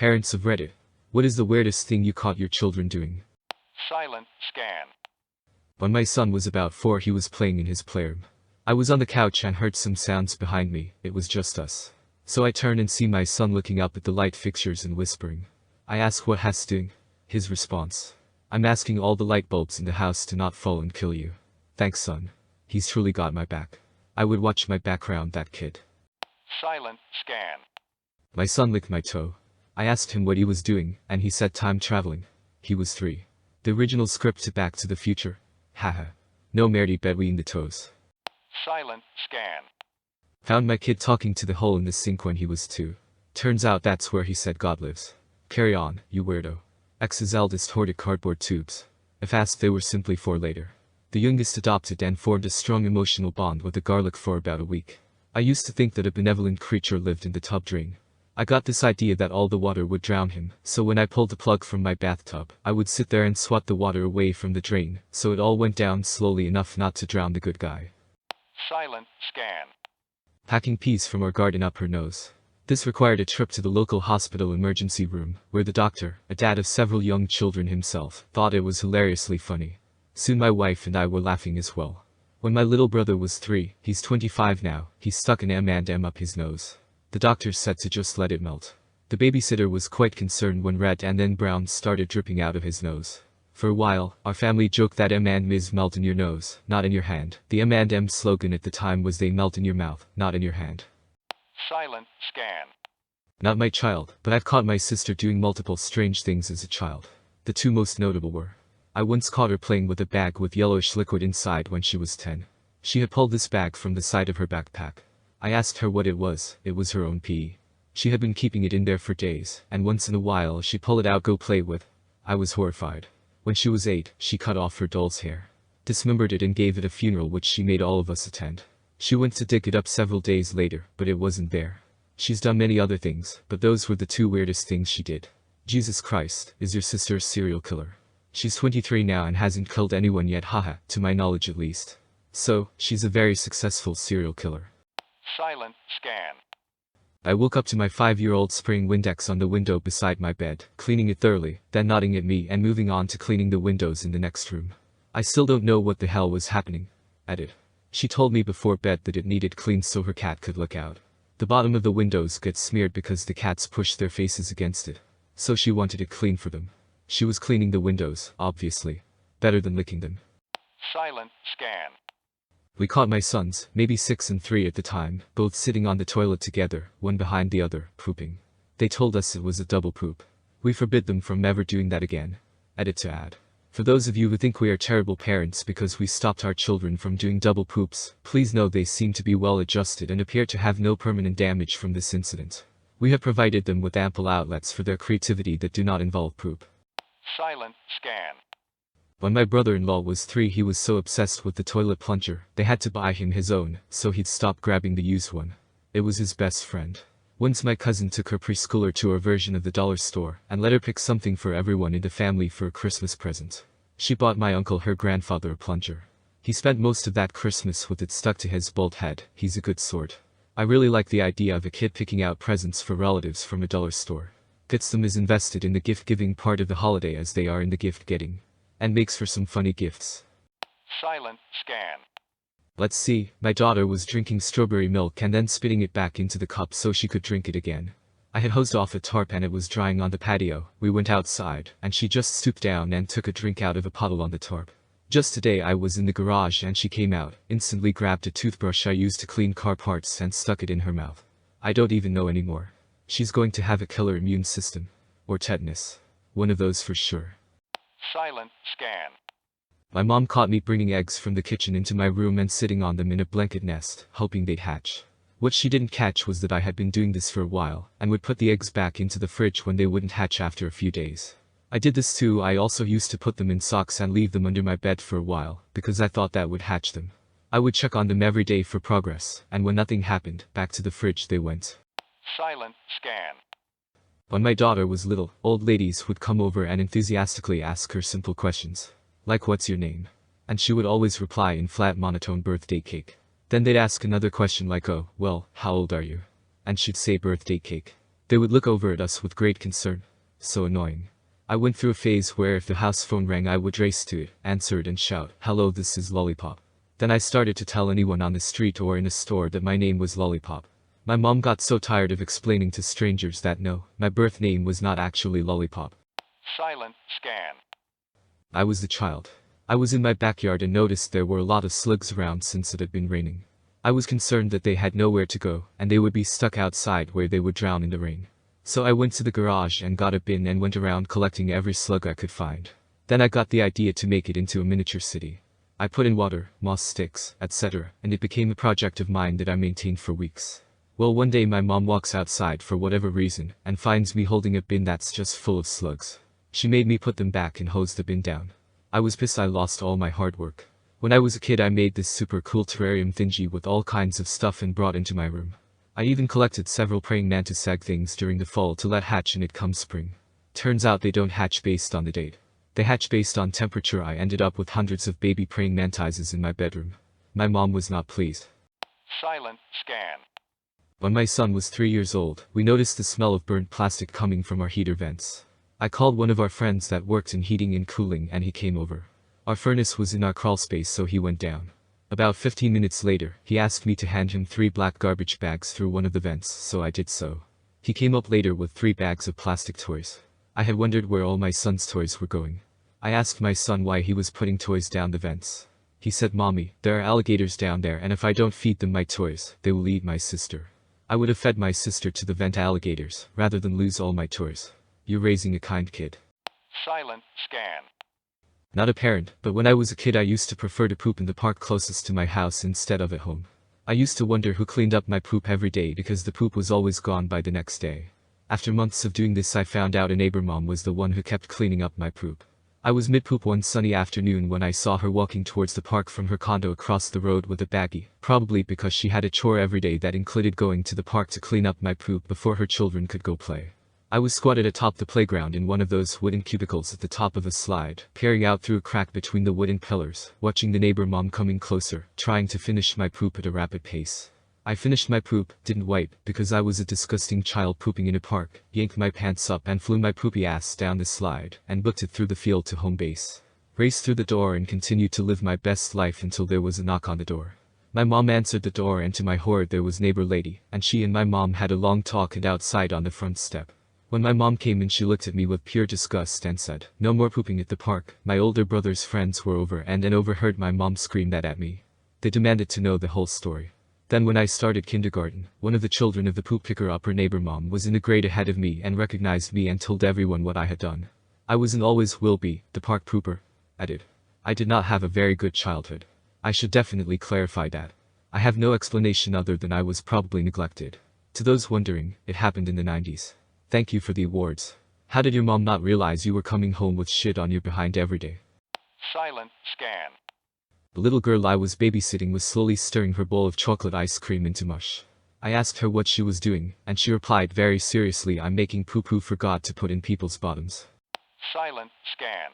Parents of Reddit. What is the weirdest thing you caught your children doing? Silent scan. When my son was about 4, he was playing in his playroom. I was on the couch and heard some sounds behind me. It was just us. So I turn and see my son looking up at the light fixtures and whispering. I ask what has doing. His response. I'm asking all the light bulbs in the house to not fall and kill you. Thanks, son. He's truly got my back. I would watch my background, that kid. Silent scan. My son licked my toe. I asked him what he was doing, and he said time traveling. He was 3. The original script to Back to the Future. Haha. No merdy between the toes. Silent scan. Found my kid talking to the hole in the sink when he was 2. Turns out that's where he said God lives. Carry on, you weirdo. X's eldest hoarded cardboard tubes. If asked, they were simply 4 later. The youngest adopted and formed a strong emotional bond with the garlic for about a week. I used to think that a benevolent creature lived in the tub drain. I got this idea that all the water would drown him, so when I pulled the plug from my bathtub, I would sit there and swat the water away from the drain, so it all went down slowly enough not to drown the good guy. Silent scan. Packing peas from our garden up her nose. This required a trip to the local hospital emergency room, where the doctor, a dad of several young children himself, thought it was hilariously funny. Soon my wife and I were laughing as well. When my little brother was 3, he's 25 now, he stuck an M&M up his nose. The doctor said to just let it melt. The babysitter was quite concerned when red and then brown started dripping out of his nose. For a while, our family joked that M&Ms melt in your nose, not in your hand. The M&M slogan at the time was they melt in your mouth, not in your hand. Silent scan. Not my child, but I've caught my sister doing multiple strange things as a child. The 2 most notable were. I once caught her playing with a bag with yellowish liquid inside when she was 10. She had pulled this bag from the side of her backpack. I asked her what it was her own pee. She had been keeping it in there for days, and once in a while she'd pull it out go play with. I was horrified. When she was 8, she cut off her doll's hair, dismembered it and gave it a funeral which she made all of us attend. She went to dig it up several days later, but it wasn't there. She's done many other things, but those were the 2 weirdest things she did. Jesus Christ, is your sister a serial killer? She's 23 now and hasn't killed anyone yet, haha, to my knowledge at least. So, she's a very successful serial killer. Silent scan. I woke up to my 5-year-old spraying Windex on the window beside my bed, cleaning it thoroughly, then nodding at me and moving on to cleaning the windows in the next room. I still don't know what the hell was happening. Edit. She told me before bed that it needed cleaned so her cat could look out. The bottom of the windows gets smeared because the cats push their faces against it. So she wanted it clean for them. She was cleaning the windows, obviously. Better than licking them. Silent scan. We caught my sons, maybe 6 and 3 at the time, both sitting on the toilet together, one behind the other, pooping. They told us it was a double poop. We forbid them from ever doing that again. Edit to add. For those of you who think we are terrible parents because we stopped our children from doing double poops, please know they seem to be well adjusted and appear to have no permanent damage from this incident. We have provided them with ample outlets for their creativity that do not involve poop. Silent scan. When my brother-in-law was 3, he was so obsessed with the toilet plunger, they had to buy him his own, so he'd stop grabbing the used one. It was his best friend. Once my cousin took her preschooler to our version of the dollar store, and let her pick something for everyone in the family for a Christmas present. She bought my uncle her grandfather a plunger. He spent most of that Christmas with it stuck to his bald head. He's a good sort. I really like the idea of a kid picking out presents for relatives from a dollar store. Gets them as invested in the gift-giving part of the holiday as they are in the gift-getting. And makes for some funny gifts. Silent scan. Let's see, my daughter was drinking strawberry milk and then spitting it back into the cup so she could drink it again. I had hosed off a tarp and it was drying on the patio. We went outside, and she just stooped down and took a drink out of a puddle on the tarp. Just today I was in the garage and she came out, instantly grabbed a toothbrush I used to clean car parts and stuck it in her mouth. I don't even know anymore. She's going to have a killer immune system. Or tetanus. One of those for sure. Silent scan. My mom caught me bringing eggs from the kitchen into my room and sitting on them in a blanket nest, hoping they'd hatch. What she didn't catch was that I had been doing this for a while, and would put the eggs back into the fridge when they wouldn't hatch after a few days. I did this too. I also used to put them in socks and leave them under my bed for a while, because I thought that would hatch them. I would check on them every day for progress, and when nothing happened, back to the fridge they went. Silent scan. When my daughter was little, old ladies would come over and enthusiastically ask her simple questions. Like, what's your name? And she would always reply in flat monotone, birthday cake. Then they'd ask another question like, oh, well, how old are you? And she'd say birthday cake. They would look over at us with great concern. So annoying. I went through a phase where if the house phone rang I would race to it, answer it and shout, "Hello, this is Lollipop." Then I started to tell anyone on the street or in a store that my name was Lollipop. My mom got so tired of explaining to strangers that no, my birth name was not actually Lollipop. Silent scan. I was the child. I was in my backyard and noticed there were a lot of slugs around since it had been raining. I was concerned that they had nowhere to go, and they would be stuck outside where they would drown in the rain. So I went to the garage and got a bin and went around collecting every slug I could find. Then I got the idea to make it into a miniature city. I put in water, moss sticks, etc., and it became a project of mine that I maintained for weeks. Well, one day my mom walks outside for whatever reason and finds me holding a bin that's just full of slugs. She made me put them back and hose the bin down. I was pissed I lost all my hard work. When I was a kid I made this super cool terrarium thingy with all kinds of stuff and brought into my room. I even collected several praying mantis egg things during the fall to let hatch and it come spring. Turns out they don't hatch based on the date. They hatch based on temperature. I ended up with hundreds of baby praying mantises in my bedroom. My mom was not pleased. Silent scan. When my son was 3 years old, we noticed the smell of burnt plastic coming from our heater vents. I called one of our friends that worked in heating and cooling and he came over. Our furnace was in our crawl space so he went down. About 15 minutes later, he asked me to hand him 3 black garbage bags through one of the vents, so I did so. He came up later with 3 bags of plastic toys. I had wondered where all my son's toys were going. I asked my son why he was putting toys down the vents. He said, "Mommy, there are alligators down there and if I don't feed them my toys, they will eat my sister." I would have fed my sister to the vent alligators, rather than lose all my toys. You're raising a kind kid. Silent scan. Not a parent, but when I was a kid I used to prefer to poop in the park closest to my house instead of at home. I used to wonder who cleaned up my poop every day because the poop was always gone by the next day. After months of doing this I found out a neighbor mom was the one who kept cleaning up my poop. I was mid-poop one sunny afternoon when I saw her walking towards the park from her condo across the road with a baggie, probably because she had a chore every day that included going to the park to clean up my poop before her children could go play. I was squatted atop the playground in one of those wooden cubicles at the top of a slide, peering out through a crack between the wooden pillars, watching the neighbor mom coming closer, trying to finish my poop at a rapid pace. I finished my poop, didn't wipe, because I was a disgusting child pooping in a park, yanked my pants up and flew my poopy ass down the slide, and booked it through the field to home base. Raced through the door and continued to live my best life until there was a knock on the door. My mom answered the door and to my horror there was neighbor lady, and she and my mom had a long talk and outside on the front step. When my mom came in she looked at me with pure disgust and said, "No more pooping at the park." My older brother's friends were over and overheard my mom scream that at me. They demanded to know the whole story. Then when I started kindergarten, one of the children of the poop picker-upper neighbor mom was in a grade ahead of me and recognized me and told everyone what I had done. I was and always will be, the park pooper. Added. I did not have a very good childhood. I should definitely clarify that. I have no explanation other than I was probably neglected. To those wondering, it happened in the 90s. Thank you for the awards. How did your mom not realize you were coming home with shit on your behind every day? Silent scan. The little girl I was babysitting was slowly stirring her bowl of chocolate ice cream into mush. I asked her what she was doing, and she replied very seriously, "I'm making poo-poo for God to put in people's bottoms." Silent scan.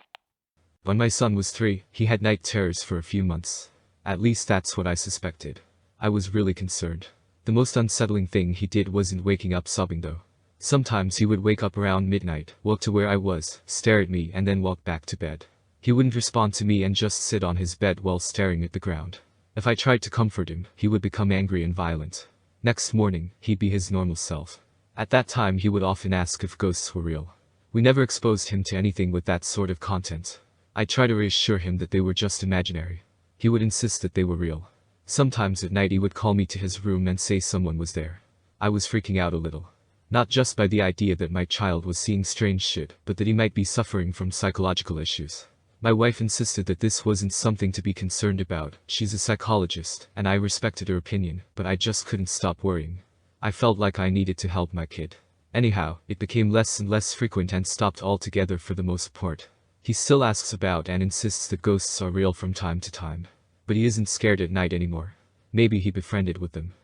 When my son was 3, he had night terrors for a few months. At least that's what I suspected. I was really concerned. The most unsettling thing he did wasn't waking up sobbing though. Sometimes he would wake up around midnight, walk to where I was, stare at me and then walk back to bed. He wouldn't respond to me and just sit on his bed while staring at the ground. If I tried to comfort him, he would become angry and violent. Next morning, he'd be his normal self. At that time he would often ask if ghosts were real. We never exposed him to anything with that sort of content. I tried to reassure him that they were just imaginary. He would insist that they were real. Sometimes at night he would call me to his room and say someone was there. I was freaking out a little. Not just by the idea that my child was seeing strange shit, but that he might be suffering from psychological issues. My wife insisted that this wasn't something to be concerned about. She's a psychologist, and I respected her opinion, but I just couldn't stop worrying. I felt like I needed to help my kid. Anyhow, it became less and less frequent and stopped altogether for the most part. He still asks about and insists that ghosts are real from time to time. But he isn't scared at night anymore. Maybe he befriended with them.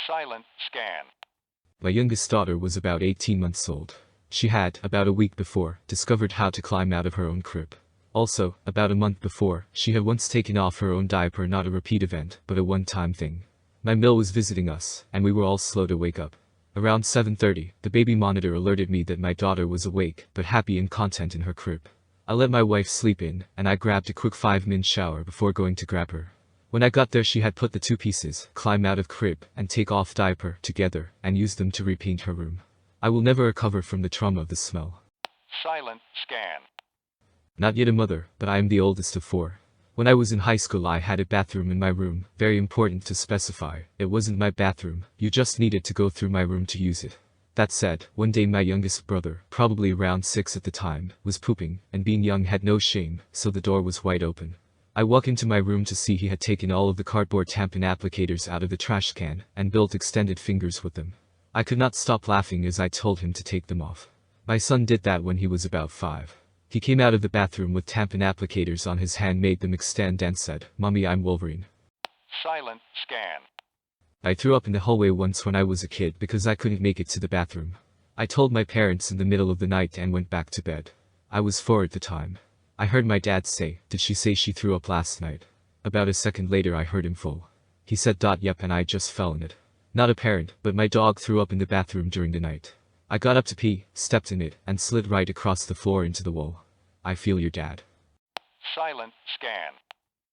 Silent scan. My youngest daughter was about 18 months old. She had, about a week before, discovered how to climb out of her own crib. Also, about a month before, she had once taken off her own diaper, not a repeat event, but a one-time thing. My Mill was visiting us, and we were all slow to wake up. Around 7:30, the baby monitor alerted me that my daughter was awake, but happy and content in her crib. I let my wife sleep in, and I grabbed a quick 5-minute shower before going to grab her. When I got there, she had put the 2 pieces, climb out of crib, and take off diaper, together, and used them to repaint her room. I will never recover from the trauma of the smell. Silent scan. Not yet a mother, but I am the oldest of 4. When I was in high school, I had a bathroom in my room, very important to specify. It wasn't my bathroom, you just needed to go through my room to use it. That said, one day my youngest brother, probably around 6 at the time, was pooping, and being young had no shame, so the door was wide open. I walk into my room to see he had taken all of the cardboard tampon applicators out of the trash can, and built extended fingers with them. I could not stop laughing as I told him to take them off. My son did that when he was about 5. He came out of the bathroom with tampon applicators on his hand, made them extend, and said, "Mommy, I'm Wolverine." Silent scan. I threw up in the hallway once when I was a kid because I couldn't make it to the bathroom. I told my parents in the middle of the night and went back to bed. I was 4 at the time. I heard my dad say, "Did she say she threw up last night?" About a second later I heard him full. He said, "Yep," and I just fell in it. Not a parent, but my dog threw up in the bathroom during the night. I got up to pee, stepped in it, and slid right across the floor into the wall. I feel your dad. Silent scan.